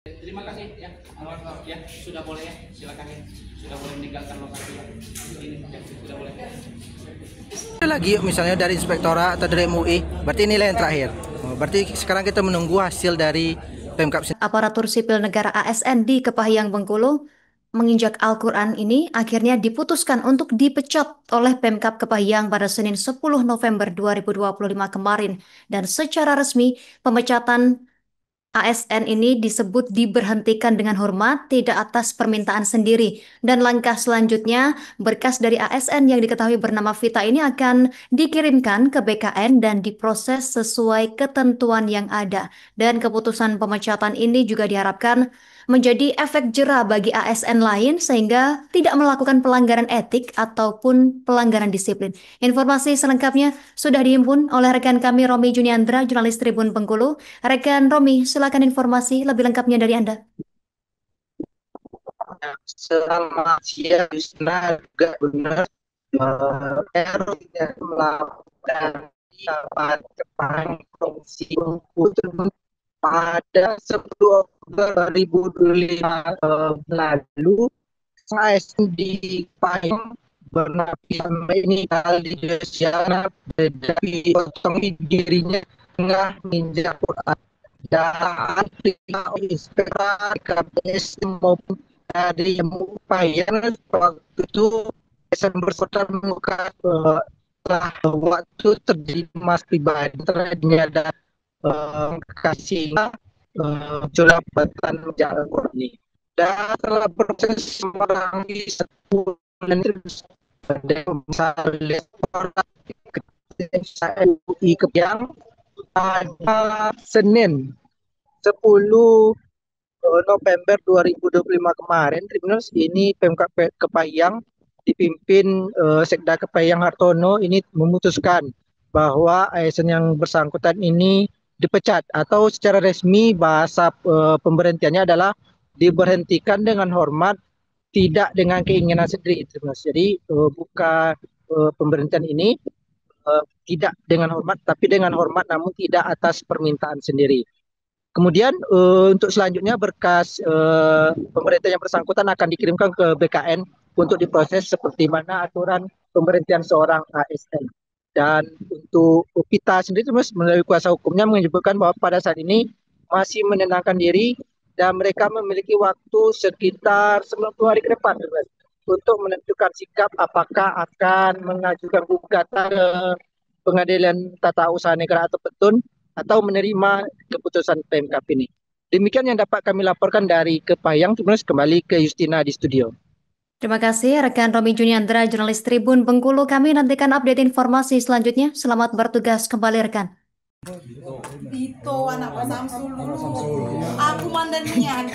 Terima kasih ya, ya sudah boleh ya, silakan ya, sudah boleh meninggalkan lokasi ya. Ini ya, sudah boleh. Lagi misalnya dari inspektorat atau dari MUI, berarti nilai yang terakhir. Berarti sekarang kita menunggu hasil dari Pemkab. Aparatur sipil negara ASN di Kepahyang Bengkulu menginjak Al-Quran ini akhirnya diputuskan untuk dipecat oleh Pemkab Kepahyang pada Senin 10 November 2025 kemarin. Dan secara resmi pemecatan ASN ini disebut diberhentikan dengan hormat, tidak atas permintaan sendiri. Dan langkah selanjutnya, berkas dari ASN yang diketahui bernama Vita ini akan dikirimkan ke BKN dan diproses sesuai ketentuan yang ada. Dan keputusan pemecatan ini juga diharapkan menjadi efek jera bagi ASN lain sehingga tidak melakukan pelanggaran etik ataupun pelanggaran disiplin. Informasi selengkapnya sudah dihimpun oleh rekan kami Romi Juniandra, jurnalis Tribun Bengkulu. Rekan Romi, silakan informasi lebih lengkapnya dari Anda. Selamat siang, Yusna, juga benar. RW tidak melakukan rapat Kepahyang Provinsi Bengkulu pada 10 Oktober 2025 lalu. ASN di Kepahyang bernafas ini kali Desiana dari potong dirinya tengah menginjak Quran dan inspektorat KPS maupun dari Kepahyang waktu itu Desember menemukan waktu terjadi mas pribadi terjadinya ada kasih jabatan Al-Quran ini. Dan setelah proses merangi 10 terus pada misalnya MUI Kepahyang pada Senin 10 November 2025 kemarin, Tribunus ini Pemkab Kepahyang dipimpin Sekda Kepahyang Hartono ini memutuskan bahwa ASN yang bersangkutan ini dipecat atau secara resmi bahasa pemberhentiannya adalah diberhentikan dengan hormat, tidak dengan keinginan sendiri. Jadi bukan pemberhentian ini tidak dengan hormat, tapi dengan hormat namun tidak atas permintaan sendiri. Kemudian untuk selanjutnya berkas pemberhentian yang bersangkutan akan dikirimkan ke BKN untuk diproses seperti mana aturan pemberhentian seorang ASN. Dan untuk kita sendiri melalui kuasa hukumnya menyebutkan bahwa pada saat ini masih menenangkan diri dan mereka memiliki waktu sekitar 90 hari ke depan untuk menentukan sikap apakah akan mengajukan gugatan ke Pengadilan Tata Usaha Negara atau Petun atau menerima keputusan Pemkab ini. Demikian yang dapat kami laporkan dari Kepahyang. Terus kembali ke Justina di studio. Terima kasih rekan Romi Juniandra, jurnalis Tribun Bengkulu. Kami nantikan update informasi selanjutnya. Selamat bertugas kembali rekan. Itu anak Pak Samsul dulu. Aku mandanian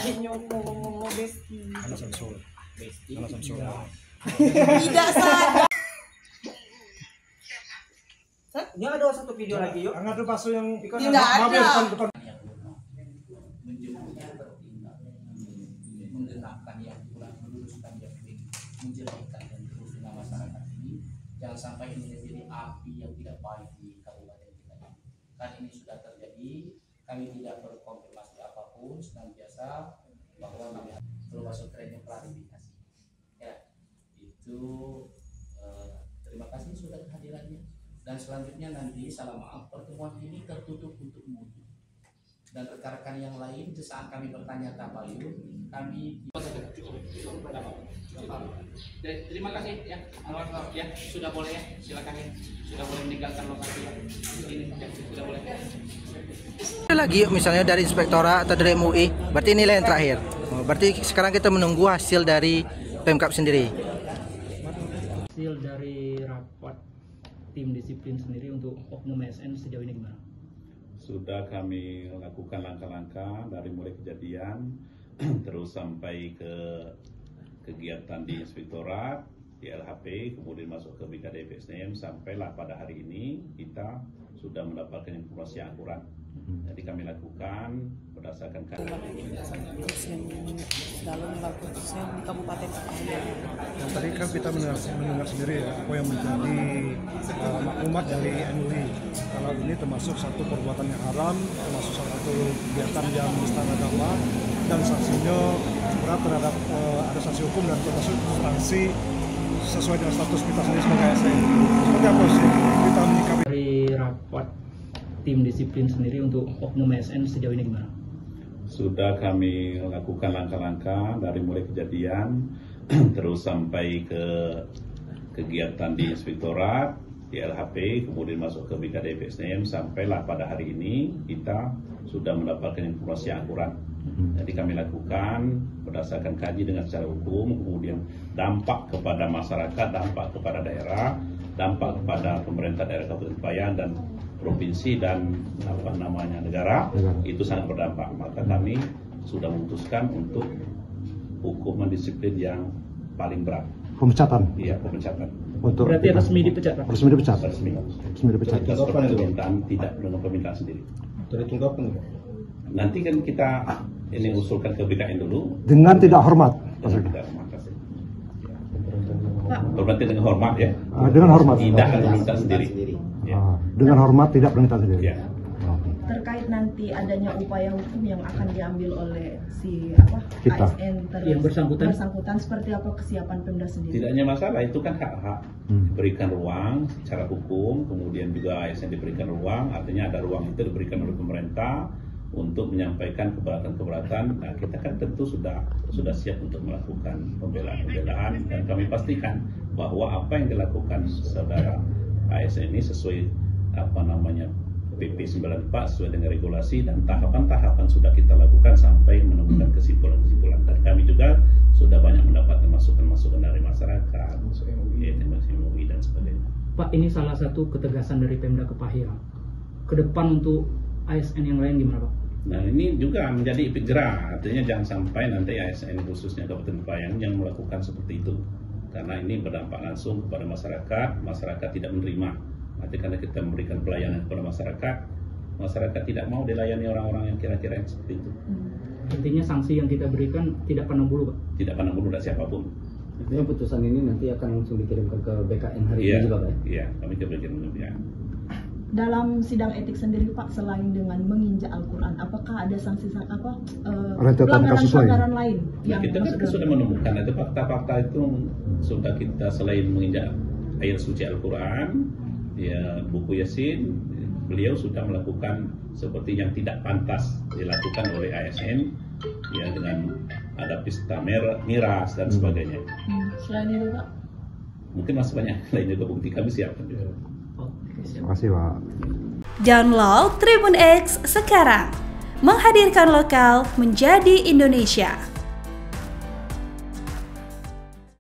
Besti. Anak Samsul. Tidak sadar. Ya ada satu video lagi yuk. Angkat tuh pasu yang Tidak ada. depan. Menjemputnya bertindak, menggerakkan yang kurang, meluruskan yang baik, menjernihkan dan terus dengan masyarakat ini, jangan sampai ini menjadi api yang tidak baik di kabupaten kita ini. Kan ini sudah terjadi, kami tidak berkonfirmasi apapun, senantiasa bahwa kami perlu masuk training klarifikasi. Ya, itu terima kasih sudah kehadirannya. Dan selanjutnya nanti salah maaf pertemuan ini tertutup untuk umum. Dan rekan-rekan yang lain sesaat kami bertanya tabayun kami terima kasih ya, ya sudah boleh ya, silakan ya, sudah boleh meninggalkan lokasi ya. Ini ya, sudah boleh. Lagi misalnya dari inspektorat atau dari MUI, berarti nilai yang terakhir. Berarti sekarang kita menunggu hasil dari Pemkab sendiri. Hasil dari rapat tim disiplin sendiri untuk oknum ASN sejauh ini gimana? Sudah kami lakukan langkah-langkah dari mulai kejadian terus sampai ke kegiatan di inspektorat, di LHP, kemudian masuk ke BKD PSDM, sampailah pada hari ini kita sudah mendapatkan informasi yang akurat. Jadi kami lakukan berdasarkan dalam melakukan di Kabupaten Kepahyang. Dan tadi kan kita mendengar sendiri ya apa yang menjadi maklumat dari MUI. Kalau ini termasuk satu perbuatan yang haram, termasuk satu kegiatan yang menista agama dan sanksinya berat terhadap ada sanksi hukum dan termasuk sanksi sesuai dengan status kita sendiri sebagai ASN. Seperti apa sih kita menyikapi Dari rapat tim disiplin sendiri untuk oknum ASN sejauh ini gimana? Sudah kami lakukan langkah-langkah dari mulai kejadian terus sampai ke kegiatan di inspektorat, di LHP, kemudian masuk ke BKD PSDM, sampailah pada hari ini kita sudah mendapatkan informasi yang akurat. Jadi kami lakukan berdasarkan kaji dengan secara hukum, kemudian dampak kepada masyarakat, dampak kepada daerah, dampak kepada pemerintah daerah Kabupaten Payang dan provinsi dan negara, itu sangat berdampak. Maka kami sudah memutuskan untuk hukuman disiplin yang paling berat. Pemecatan. Iya, pemecatan. Untuk Berarti resmi dipecat, Pak? Resmi dipecat. Resmi. Resmi dipecat. Kita seperti permintaan, tidak dengan permintaan sendiri. Nanti kan kita ini usulkan ke BKN dulu. Dengan tidak hormat. Dengan tidak hormat. Berarti dengan hormat ya. Dengan hormat. Tidak dengan permintaan sendiri. Ya. Dengan hormat tidak permintaan sendiri. Ya. Terkait nanti adanya upaya hukum yang akan diambil oleh si Kita. ASN Yang bersangkutan seperti apa kesiapan Pemda sendiri? Tidak hanya masalah, itu kan hak-hak. Diberikan ruang secara hukum, kemudian juga ASN diberikan ruang, artinya ada ruang itu diberikan oleh pemerintah untuk menyampaikan keberatan-keberatan. Nah, kita kan tentu sudah siap untuk melakukan pembelaan dan kami pastikan bahwa apa yang dilakukan saudara ASN ini sesuai PP 94 sesuai dengan regulasi dan tahapan-tahapan sudah kita lakukan sampai menemukan kesimpulan-kesimpulan. Dan kami juga sudah banyak mendapatkan masukan-masukan dari masyarakat, MUI dan sebagainya. Pak, ini salah satu ketegasan dari Pemda Kepahyang. Ke depan untuk ASN yang lain gimana, Pak? Nah, ini juga menjadi efek jerah, artinya jangan sampai nanti ASN khususnya Kabupaten Payang yang melakukan seperti itu. Karena ini berdampak langsung kepada masyarakat tidak menerima. Nanti karena kita memberikan pelayanan kepada masyarakat tidak mau dilayani orang-orang yang kira-kira yang seperti itu. Intinya sanksi yang kita berikan tidak pandang bulu, Pak? Tidak pandang bulu dari siapapun. Artinya putusan ini nanti akan langsung dikirimkan ke BKN hari ini juga, Pak? Iya, kami kirimkan ya. Dalam sidang etik sendiri, Pak, selain dengan menginjak Al-Quran, apakah ada sanksi pelanggaran lain? Nah, kita sudah menemukan itu fakta-fakta itu sudah kita selain menginjak ayat suci Al-Quran, ya buku Yasin, beliau sudah melakukan seperti yang tidak pantas dilakukan oleh ASN, ya dengan ada pesta miras dan sebagainya. Selain itu, Pak? Mungkin masih banyak lain juga bukti, kami siapkan juga. Terima kasih, Pak. Download Tribun X sekarang, menghadirkan lokal menjadi Indonesia.